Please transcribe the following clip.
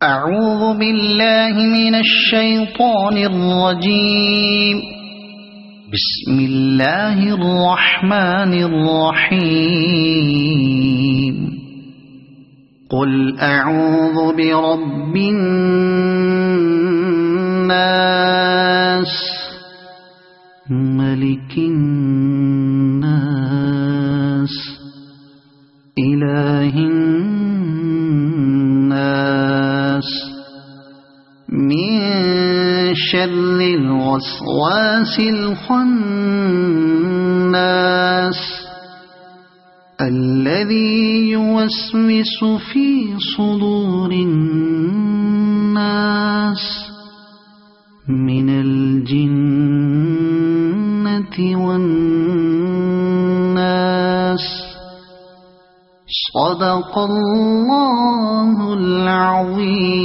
أعوذ بالله من الشيطان الرجيم. بسم الله الرحمن الرحيم. قل أعوذ برب الناس ملك الناس إله الناس من شر الوسواس الخناس الذي يوسوس في صدور الناس من الجنة والناس. صدق الله العظيم.